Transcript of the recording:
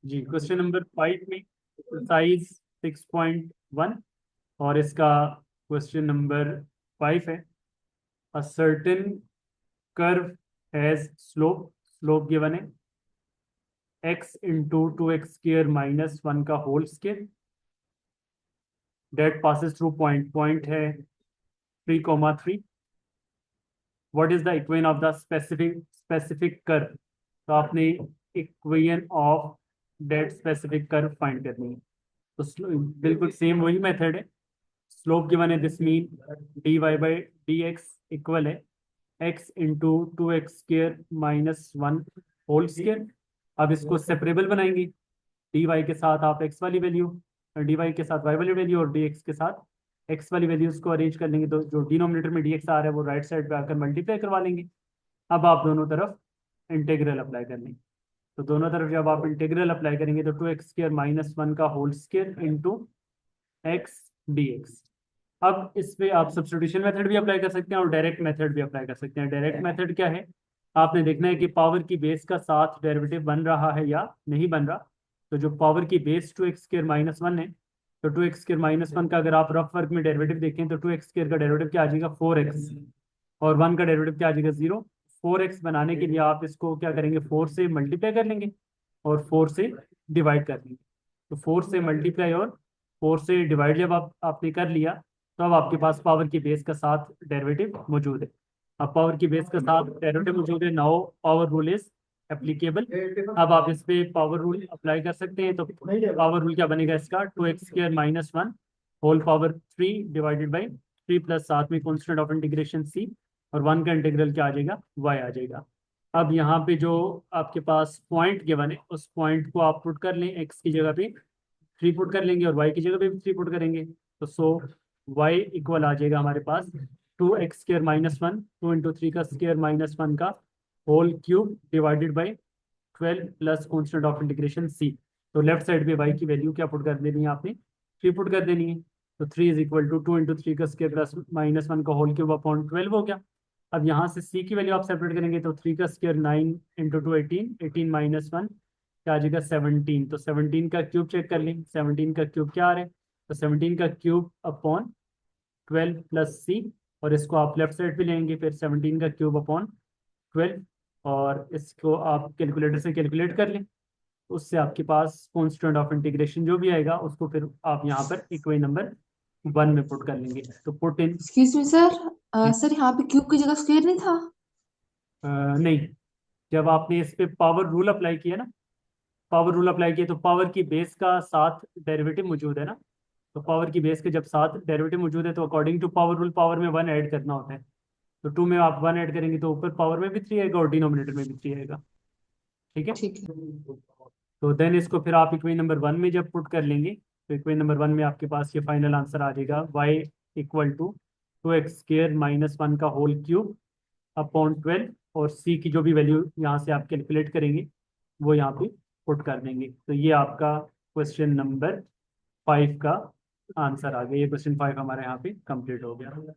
जी, question number 5 में exercise 6.1 और इसका क्वेश्चन नंबर 5 है। A certain curve has slope given है x इंटू 2x² माइनस 1 का whole square that passes through point है 3,3। What is the equation of the specific curve. तो आपने equation of that specific curve find करनी है। तो बिल्कुल सेम वही मेथड है। स्लोप गिवन है, this mean dy by d x equal है x into 2x² minus 1 whole square. अब इसको सेपरेबल बनाएंगे, dy के साथ आप x वाली वैल्यू, dy के साथ y वाली वैल्यू और dx के साथ x वाली वैल्यूज को अरेंज कर लेंगे। तो जो डिनोमिनेटर में dx आ रहा है वो राइट साइड पे आकर मल्टीप्लाई करवा लेंगे। अब आप दोनों तरफ इंटीग्रल अप्लाई कर लेंगे। तो दोनों तरफ जब आप इंटीग्रल अप्लाई करेंगे तो 2x² माइनस 1 का whole square into x d x. अब इस पे आप सब्स्टिट्यूशन मेथड भी अप्लाई कर सकते हैं और डायरेक्ट मेथड भी अप्लाई कर सकते हैं। डायरेक्ट मेथड क्या है, आपने देखना है कि पावर की बेस का साथ डेरिवेटिव बन रहा है या नहीं बन रहा। तो जो पावर की बेस 2x² माइनस 1 है, तो 2x² माइनस 1 का अगर आप रफ वर्क में डेरिवेटिव देखें तो 2x² का डेरिवेटिव क्या आ जाएगा 4x, और 1 का डेरिवेटिव क्या आ जाएगा 0। 4x बनाने के लिए आप इसको क्या करेंगे 4 से मल्टीप्लाई कर लेंगे और 4 से डिवाइड कर लेंगे। तो 4 से मल्टीप्लाई और 4 से डिवाइड जब आपने कर लिया तो अब आपके पास पावर की बेस का साथ डेरिवेटिव मौजूद है। अब पावर की बेस का साथ डेरिवेटिव मौजूद है, now power rule is applicable. अब आप इस पे पावर रूल अप्लाई कर सकते हैं। तो पावर रूल क्या बनेगा इसका, 2x² minus 1 whole power 3 divided by 3 plus साथ में कॉन्स्टेंट ऑफ इंटीग्रेशन c, और 1 का इंटीग्रल क्या आ जाएगा y आ जाएगा। अब यहाँ पे जो आपके पास पॉइंट गिवन है उस पॉइंट को आप पुट कर लें, x की जगह पे 3 पुट कर लेंगे और y की जगह पे भी 3 पुट करेंगे। तो y इक्वल आ जाएगा हमारे पास 2x² माइनस 1, 2 इंटू 3 का स्क्वायर माइनस 1 का whole cube divided by 12 plus constant of integration c। तो लेफ्ट साइड पे y की वैल्यू क्या पुट कर देनी है आपने, 3 पुट कर देनी है। तो 3 इज इक्वल टू 2 इंटू 3 का स्क्वायर प्लस माइनस 1 का होल क्यूब अपॉन 12 हो गया। अब यहाँ से c की वैल्यू आप सेपरेट करेंगे तो 3 का स्क्वायर 9 इंटू 2 18, 18 माइनस 1 क्या आ जाएगा 17। तो 17 का क्यूब चेक कर लें, 17 का क्यूब क्या आ रहा है, तो 17 का क्यूब अपॉन 12 प्लस सी, और इसको आप लेफ्ट साइड पे लेंगे फिर 17 का क्यूब अपॉन 12, और इसको आप कैलकुलेटर से कैलकुलेट कर लें। उससे आपके पास कॉन्स्टेंट ऑफ इंटीग्रेशन जो भी आएगा उसको फिर आप यहाँ पर इक्वेशन नंबर 1 में पुट कर लेंगे। तो put in, excuse me sir. Sir यहाँ पे क्यूब की जगह स्क्वायर नहीं था? नहीं, जब आपने इस पे पावर रूल अप्लाई किया ना, पावर रूल अप्लाई किया तो पावर की बेस का साथ डेरिवेटिव मौजूद है ना। तो पावर की बेस के जब साथ डेरिवेटिव मौजूद है तो according to power rule power में 1 ऐड करना होता है। तो 2 में आप 1 ऐड करेंगे तो ऊपर पावर में भी 3 आएगा और डिनोमिनेटर में भी 3 आएगा। ठीक है। ठीक है। तो देन इसको फिर आप इक्वेशन नंबर 1 में जब पुट कर लेंगे तो इक्वेशन नंबर 1 में आपके पास ये फाइनल आंसर आ जाएगा y equal to 2x² minus 1 का होल क्यूब अपॉन 12, और c की जो भी वैल्यू यहाँ से आप कैलकुलेट करेंगे वो यहाँ पे पुट कर देंगे। तो ये आपका क्वेश्चन नंबर 5 का आंसर आ गया। ये क्वेश्चन 5 हमारे यहाँ पे कंप्लीट हो गया।